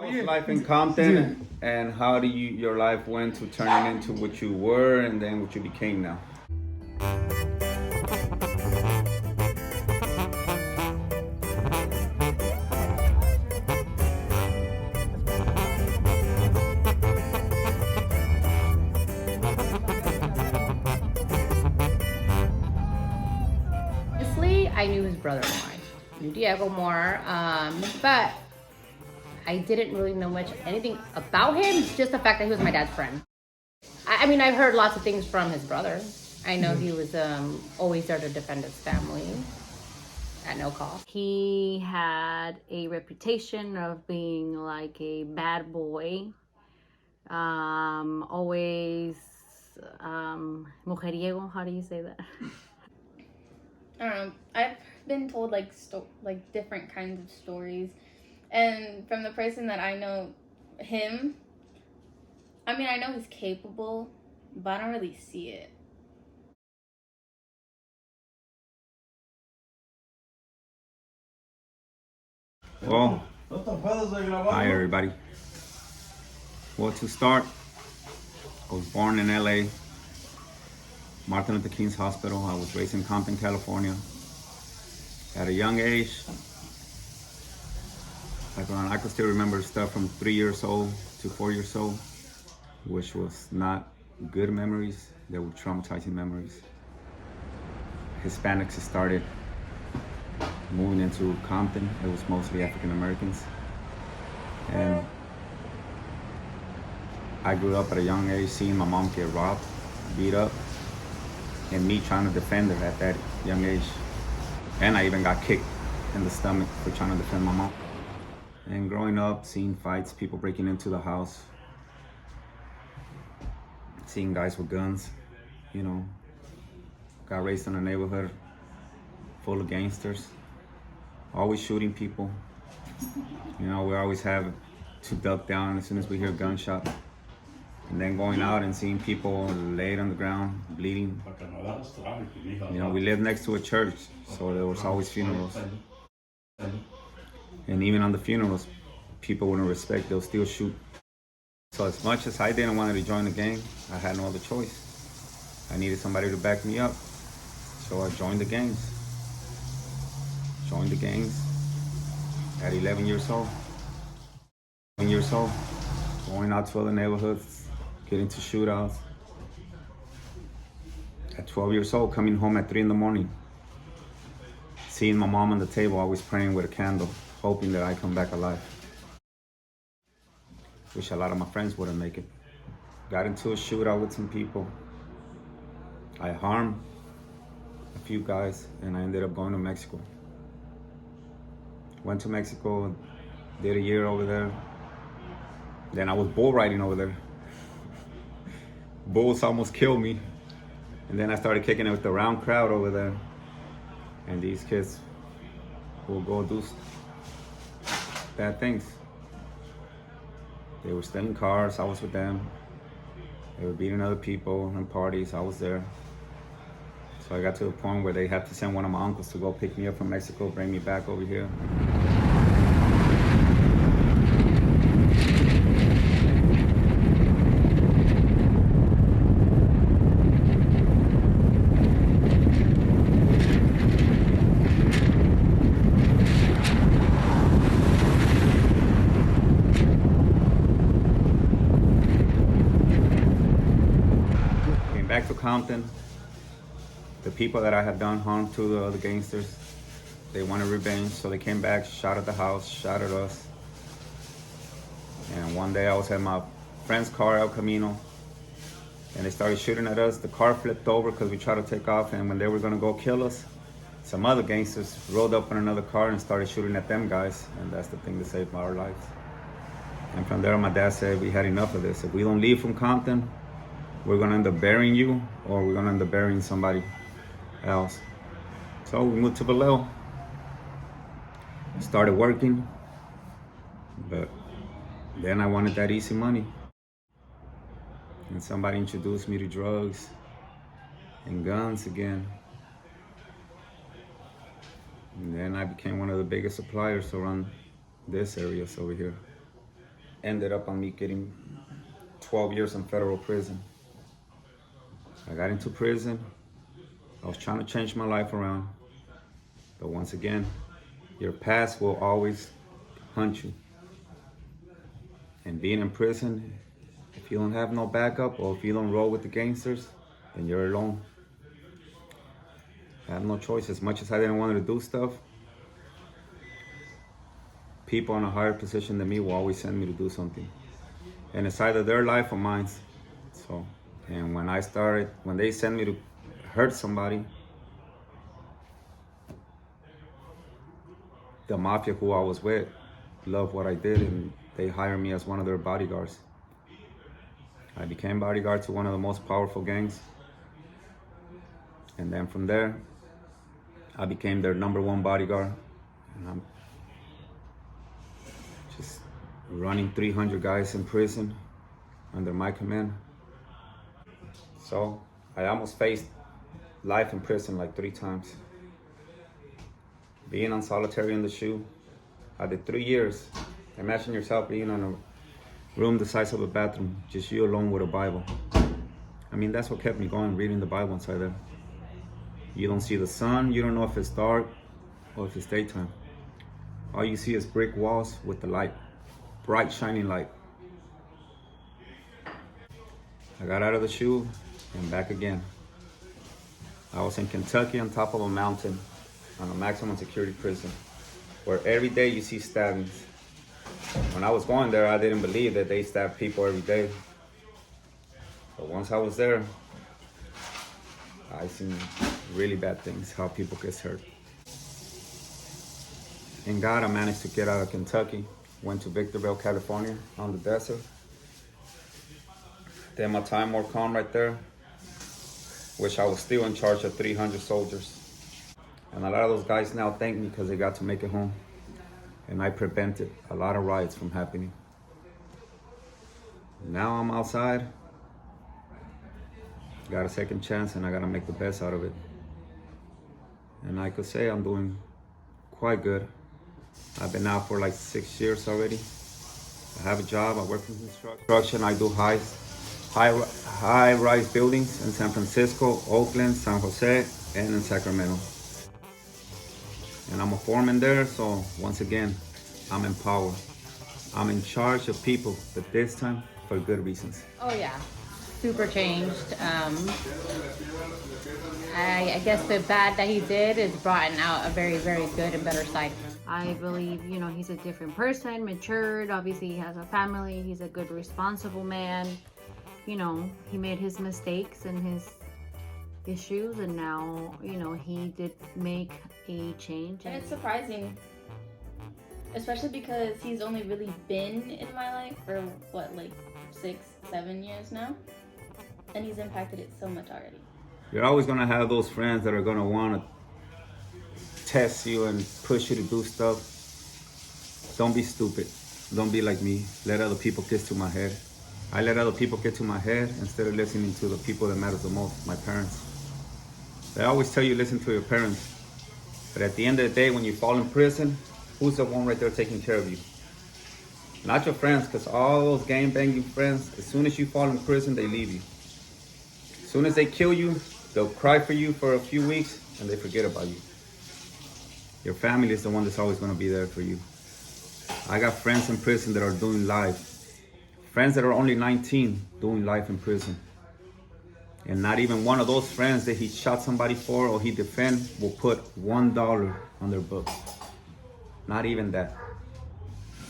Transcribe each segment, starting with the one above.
Life in Compton, and how do your life went to turning into what you were and then what you became now? Honestly, I knew his brother more. I knew Diego more, but I didn't really know much anything about him. Just the fact that he was my dad's friend. I mean, I've heard lots of things from his brother. I know he was always there to defend his family at no cost. He had a reputation of being like a bad boy, always mujeriego. How do you say that? I don't know. I've been told like different kinds of stories, and from the person that I know, him. I mean, I know he's capable, but I don't really see it. Well, hi everybody. Well, to start, I was born in LA, Martin Luther King's Hospital. I was raised in Compton, California. At a young age, I could still remember stuff from 3 years old to 4 years old, which was not good memories. They were traumatizing memories. Hispanics started moving into Compton. It was mostly African Americans. And I grew up at a young age seeing my mom get robbed, beat up, and me trying to defend her at that young age. And I even got kicked in the stomach for trying to defend my mom. And growing up, seeing fights, people breaking into the house, seeing guys with guns, you know, got raised in a neighborhood full of gangsters, always shooting people. You know, we always have to duck down as soon as we hear gunshots. And then going out and seeing people laid on the ground, bleeding. You know, we lived next to a church, so there was always funerals. And even on the funerals, people wouldn't respect, they'll still shoot. So as much as I didn't want to join the gang, I had no other choice. I needed somebody to back me up. So I joined the gangs. Joined the gangs at 11 years old. 11 years old, going out to other neighborhoods, getting to shootouts. At 12 years old, coming home at 3 in the morning, seeing my mom on the table, always praying with a candle, hoping that I come back alive. Wish a lot of my friends wouldn't make it. Got into a shootout with some people. I harmed a few guys, and I ended up going to Mexico. Went to Mexico, did a year over there. Then I was bull riding over there. Bulls almost killed me. And then I started kicking it with the round crowd over there. And these kids will go do bad things. They were stealing cars, I was with them. They were beating other people in parties, I was there. So I got to the point where they had to send one of my uncles to go pick me up from Mexico, bring me back over here. Back to Compton. The people that I had done harm to, the other gangsters, they wanted revenge, so they came back, shot at the house, shot at us. And one day I was at my friend's car, El Camino, and they started shooting at us. The car flipped over because we tried to take off, and when they were gonna go kill us, some other gangsters rolled up in another car and started shooting at them guys, and that's the thing that saved our lives. And from there, my dad said, we had enough of this. If we don't leave from Compton, we're gonna end up burying you, or we're gonna end up burying somebody else. So we moved to Vallejo, started working, but then I wanted that easy money. And somebody introduced me to drugs and guns again. And then I became one of the biggest suppliers around this area over here. ended up on me getting 12 years in federal prison. I got into prison. I was trying to change my life around. But once again, your past will always hunt you. And being in prison, if you don't have no backup or if you don't roll with the gangsters, then you're alone. I have no choice. As much as I didn't want to do stuff, people in a higher position than me will always send me to do something. And it's either their life or mine. So, and when they send me to hurt somebody, the mafia who I was with loved what I did, and they hired me as one of their bodyguards. I became bodyguard to one of the most powerful gangs. And then from there, I became their #1 bodyguard. And I'm just running 300 guys in prison under my command. So I almost faced life in prison like 3 times. Being on solitary in the shoe, I did 3 years. Imagine yourself being in a room the size of a bathroom, just you alone with a Bible. I mean, that's what kept me going, reading the Bible inside there. You don't see the sun, you don't know if it's dark or if it's daytime. All you see is brick walls with the light, bright shining light. I got out of the shoe and back again. I was in Kentucky on top of a mountain on a maximum security prison where every day you see stabbings. When I was going there, I didn't believe that they stabbed people every day. But once I was there, I seen really bad things, how people get hurt. In God, I managed to get out of Kentucky, went to Victorville, California, on the desert. Did my time more calm right there. Wish I was still in charge of 300 soldiers. And a lot of those guys now thank me because they got to make it home. And I prevented a lot of riots from happening. Now I'm outside. Got a second chance and I gotta make the best out of it. And I could say I'm doing quite good. I've been out for like 6 years already. I have a job, I work in construction. I do high-rise buildings in San Francisco, Oakland, San Jose, and in Sacramento. And I'm a foreman there, so once again, I'm in power. I'm in charge of people, but this time for good reasons. Oh yeah, super changed. I guess the bad that he did is brought out a very, very good and better side. I believe, he's a different person, matured. Obviously, he has a family. He's a good, responsible man. He made his mistakes and his issues, and now, he did make a change. And it's surprising, especially because he's only really been in my life for like 6-7 years now, and he's impacted it so much already. You're always gonna have those friends that are gonna wanna test you and push you to do stuff. Don't be stupid. Don't be like me. Let other people get to my head. I let other people get to my head instead of listening to the people that matter the most, my parents. They always tell you listen to your parents. But at the end of the day, when you fall in prison, who's the one right there taking care of you? Not your friends, because all those gang-banging friends, as soon as you fall in prison, they leave you. As soon as they kill you, they'll cry for you for a few weeks, and they forget about you. Your family is the one that's always going to be there for you. I got friends in prison that are doing life. Friends that are only 19 doing life in prison. And not even one of those friends that he shot somebody for or he defend will put $1 on their books. Not even that.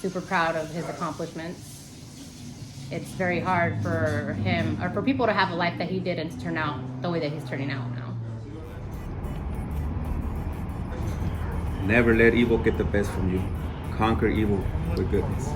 Super proud of his accomplishments. It's very hard for him or for people to have a life that he did and to turn out the way that he's turning out now. Never let evil get the best from you. Conquer evil with goodness.